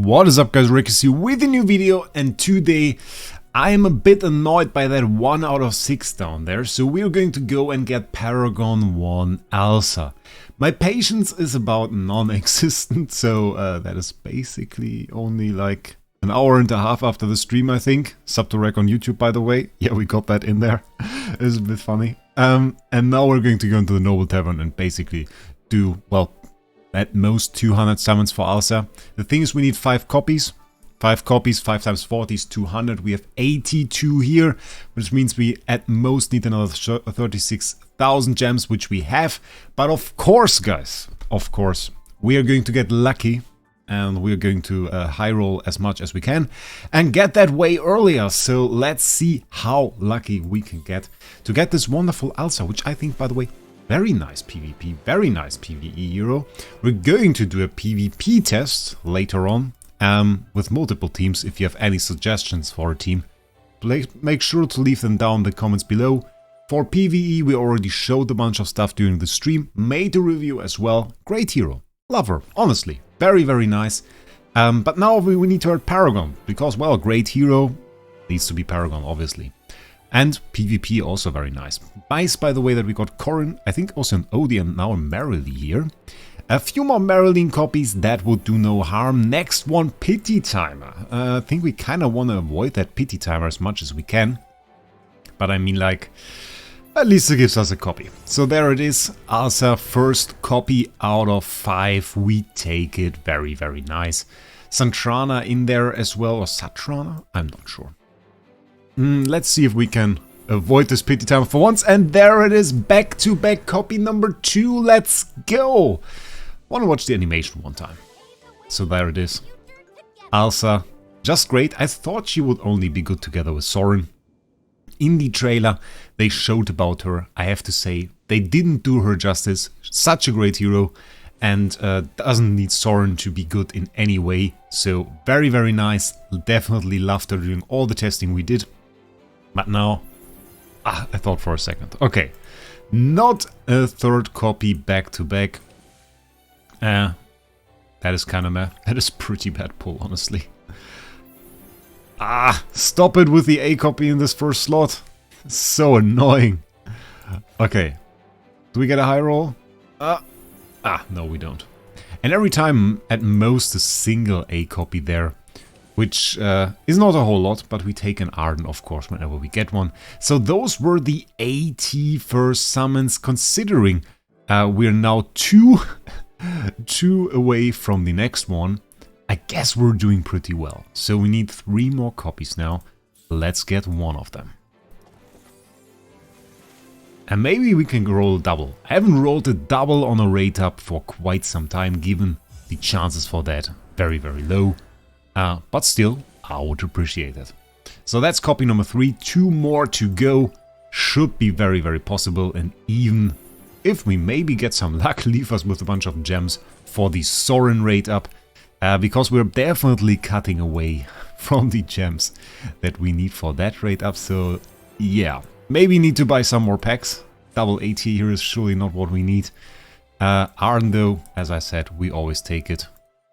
What is up guys, Wraec is here with a new video, and today I am a bit annoyed by that 1 out of 6 down there, so we're going to go and get Paragon 1 Alsa. My patience is about non-existent, so that is basically only like an hour and a half after the stream, I think. Sub to Wraec on YouTube, by the way. Yeah, we got that in there. It's a bit funny. And now we're going to go into the Noble Tavern and basically do, well, at most 200 summons for Alsa. The thing is, we need 5 copies. 5 copies, 5 times 40 is 200. We have 82 here, which means we at most need another 36,000 gems, which we have. But of course, guys, of course, we are going to get lucky. And we're going to high roll as much as we can and get that way earlier. So let's see how lucky we can get to get this wonderful Alsa, which I think, by the way, very nice PvP, very nice PvE hero. We're going to do a PvP test later on with multiple teams. If you have any suggestions for a team, make sure to leave them down in the comments below. For PvE, we already showed a bunch of stuff during the stream, made a review as well. Great hero, love her, honestly. Very, very nice. But now we need to add Paragon, because, well, great hero needs to be Paragon, obviously. And PvP also very nice. Nice, by the way, that we got Corin, I think also an Odie and now a Marilee here. A few more Marilee copies, that would do no harm. Next one, Pity Timer. I think we kind of want to avoid that Pity Timer as much as we can. But I mean, like, at least it gives us a copy. So there it is, Alsa, first copy out of 5. We take it, very, very nice. Santrana in there as well, or Satrana? I'm not sure. Let's see if we can avoid this pity time for once. And there it is, back-to-back copy number 2. Let's go! Want to watch the animation one time. So there it is. Alsa, just great. I thought she would only be good together with Soren. In the trailer, they showed about her. I have to say, they didn't do her justice. Such a great hero, and doesn't need Soren to be good in any way. So very, very nice. Definitely loved her during all the testing we did. But now, I thought for a second. Okay, not a third copy back to back. That is kind of meh. That is pretty bad pull, honestly. Stop it with the A copy in this first slot. So annoying. Okay. Do we get a high roll? No, we don't. And every time, at most, a single A copy there. Which is not a whole lot, but we take an Arden, of course, whenever we get one. So those were the 80 first summons, considering we're now two away from the next one. I guess we're doing pretty well. So we need 3 more copies now. Let's get one of them. And maybe we can roll a double. I haven't rolled a double on a rate up for quite some time, given the chances for that very, very low. But still, I would appreciate it. So that's copy number 3. 2 more to go. Should be very, very possible. And even if we maybe get some luck, leave us with a bunch of gems for the Soren rate up. Because we're definitely cutting away from the gems that we need for that rate up. So yeah, maybe need to buy some more packs. Double 80 here is surely not what we need. Arden though, as I said, we always take it.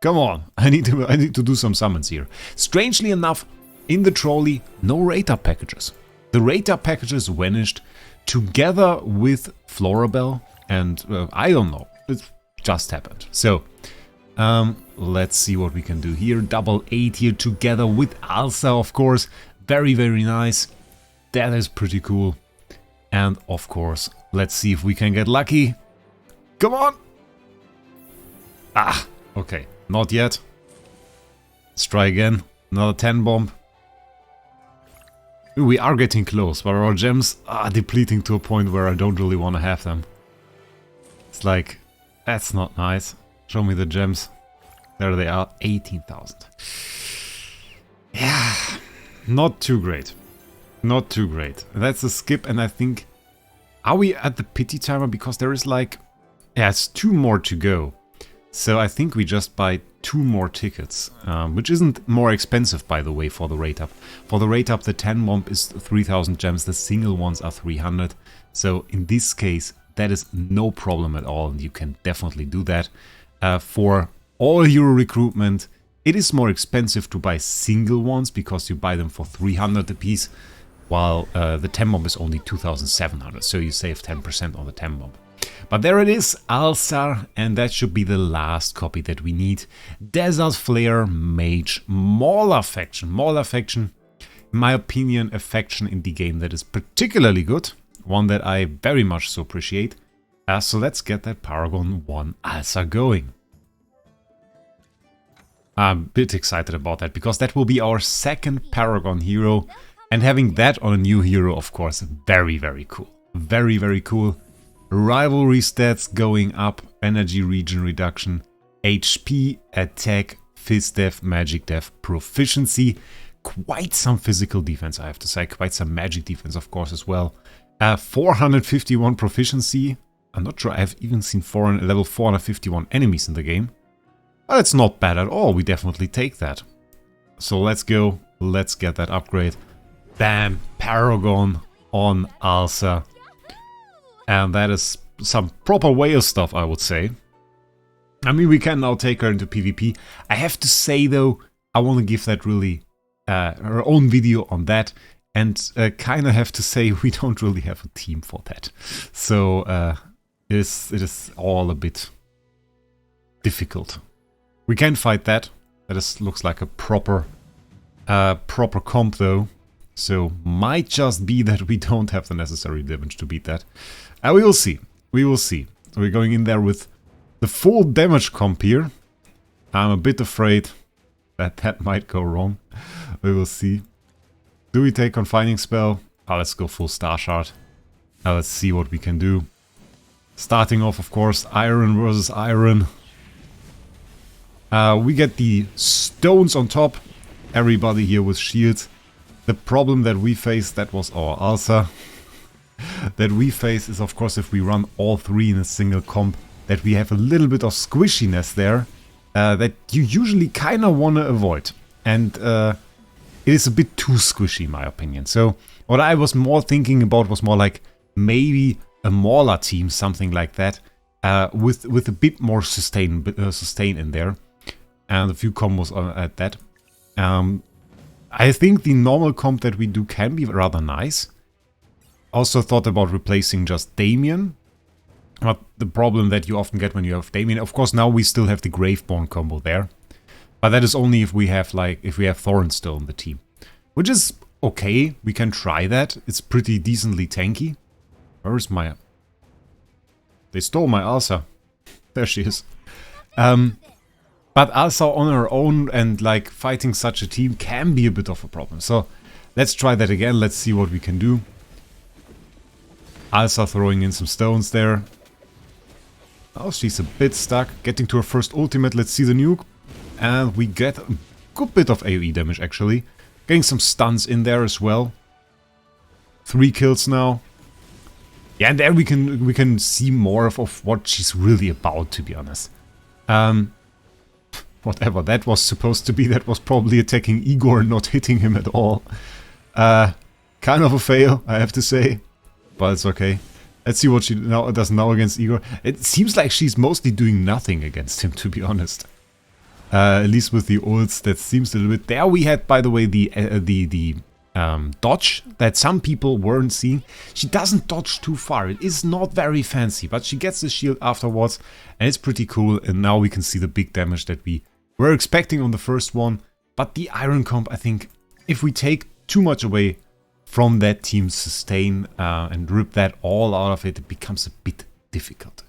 Come on, I need to do some summons here. Strangely enough, in the trolley, no rate up packages. The rate up packages vanished together with Florabelle, and I don't know, it just happened. So let's see what we can do here. Double 8 here together with Alsa, of course. Very, very nice. That is pretty cool. And of course, let's see if we can get lucky. Come on! Okay, not yet. Let's try again. Another 10 bomb. Ooh, we are getting close, but our gems are depleting to a point where I don't really want to have them. It's like, that's not nice. Show me the gems. There they are, 18,000. Yeah, not too great. Not too great. That's a skip, and I think... Are we at the pity timer? Because there is like... Yeah, it's 2 more to go. So I think we just buy 2 more tickets. Which isn't more expensive, by the way, for the rate up. For the rate up, the 10 bomb is 3,000 gems. The single ones are 300. So in this case, that is no problem at all. And you can definitely do that. For all hero recruitment, It is more expensive to buy single ones because you buy them for 300 a piece, while the 10 bomb is only 2,700, so you save 10% on the 10 bomb. But there it is, Alsa, and that should be the last copy that we need. Desert Flare, Mage, Mauler faction. Mauler faction, in my opinion, a faction in the game that is particularly good. One that I very much so appreciate. So let's get that Paragon 1 Alsa going. I'm a bit excited about that, because that will be our second Paragon hero. And having that on a new hero, of course, very, very cool. Very, very cool. Rivalry stats going up, energy regen reduction, HP, attack, phys def, magic def, proficiency. Quite some physical defense, I have to say. Quite some magic defense, of course, as well. 451 proficiency. I'm not sure I've even seen level 451 enemies in the game. But it's not bad at all. We definitely take that. So let's go. Let's get that upgrade. Bam! Paragon on Alsa. And that is some proper whale stuff, I would say. I mean, we can now take her into PvP. I have to say, though, I want to give that really her own video on that. And kind of have to say, we don't really have a team for that. So it is all a bit difficult. We can fight that. That looks like a proper comp, though. So might just be that we don't have the necessary damage to beat that. We will see. We will see. So we're going in there with the full damage comp here. I'm a bit afraid that that might go wrong. We will see. Do we take Confining Spell? Let's go full Star Shard. Let's see what we can do. Starting off, of course, Iron versus Iron. We get the stones on top. Everybody here with shields. The problem that we face, that was our Alsa, that we face is, of course, if we run all three in a single comp, that we have a little bit of squishiness there that you usually kind of want to avoid. And it is a bit too squishy, in my opinion. So what I was more thinking about was more like maybe a Mauler team, something like that, with a bit more sustain in there. And a few combos at that. I think the normal comp that we do can be rather nice. Also thought about replacing just Damien. But the problem that you often get when you have Damien, of course now we still have the Graveborn combo there. But that is only if we have Thornstone in the team. Which is okay, we can try that. It's pretty decently tanky. Where is my... They stole my Alsa. There she is. But Alsa on her own and like fighting such a team can be a bit of a problem. So let's try that again. Let's see what we can do. Alsa throwing in some stones there. Oh, she's a bit stuck. Getting to her first ultimate. Let's see the nuke. And we get a good bit of AoE damage actually. Getting some stuns in there as well. 3 kills now. Yeah, and there we can see more of what she's really about, to be honest. Whatever that was supposed to be, that was probably attacking Igor and not hitting him at all. Kind of a fail, I have to say. But it's okay. Let's see what she does now against Igor. It seems like she's mostly doing nothing against him, to be honest. At least with the ults, that seems a little bit... There we had, by the way, the dodge that some people weren't seeing. She doesn't dodge too far. It is not very fancy, but she gets the shield afterwards. And it's pretty cool. And now we can see the big damage that we were expecting on the first one. But the Iron comp, I think, if we take too much away from that team's sustain and rip that all out of it, it becomes a bit difficult.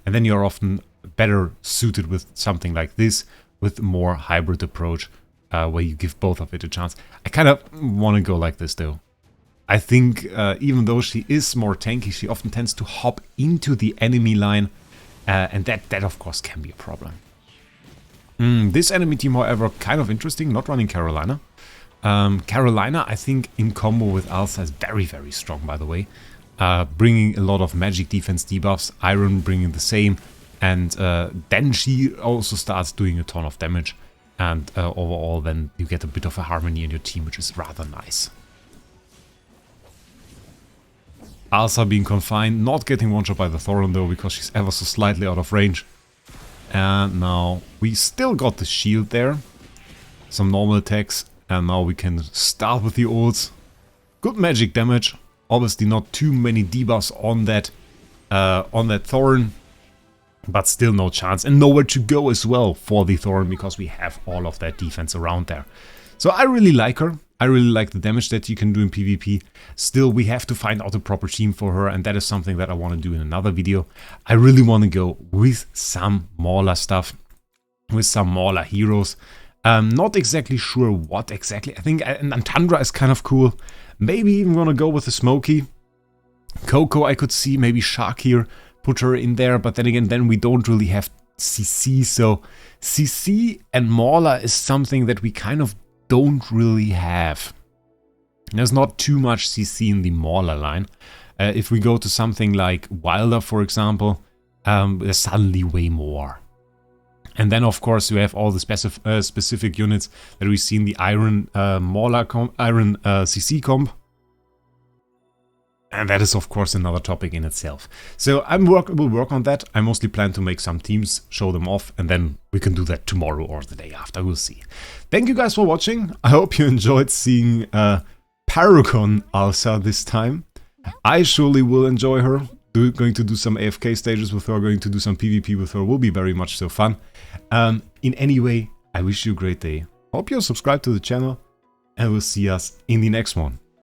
And then you're often better suited with something like this, with a more hybrid approach, where you give both of it a chance. I kind of want to go like this, though. I think even though she is more tanky, she often tends to hop into the enemy line, and that of course can be a problem. This enemy team, however, kind of interesting, not running Carolina. Carolina, I think, in combo with Alsa is very, very strong, by the way. Bringing a lot of magic defense debuffs, Iron bringing the same, and then she also starts doing a ton of damage. And overall, then you get a bit of a harmony in your team, which is rather nice. Alsa being confined, not getting one-shot by the Thoron though, because she's ever so slightly out of range. And now we still got the shield there. Some normal attacks. And now we can start with the ults. Good magic damage. Obviously not too many debuffs on that Thorn. But still no chance. And nowhere to go as well for the Thorn, because we have all of that defense around there. So I really like her. I really like the damage that you can do in PvP. Still, we have to find out a proper team for her, and that is something that I want to do in another video. I really want to go with some Mauler stuff, with some Mauler heroes. Not exactly sure what exactly. I think Tundra is kind of cool. Maybe even want to go with a Smokey. Coco I could see, maybe Shark here, put her in there, but then again, then we don't really have CC, so CC and Mauler is something that we kind of don't really have. There's not too much CC in the Mauler line. If we go to something like Wilder, for example, there's suddenly way more. And then, of course, we have all the specific units that we see in the Iron Mauler Iron CC comp. And that is, of course, another topic in itself. So we'll work on that. I mostly plan to make some teams, show them off, and then we can do that tomorrow or the day after. We'll see. Thank you guys for watching. I hope you enjoyed seeing Paragon Alsa this time. I surely will enjoy her. Going to do some AFK stages with her, going to do some PvP with her. Will be very much so fun. In any way, I wish you a great day. Hope you're subscribed to the channel, and we'll see us in the next one.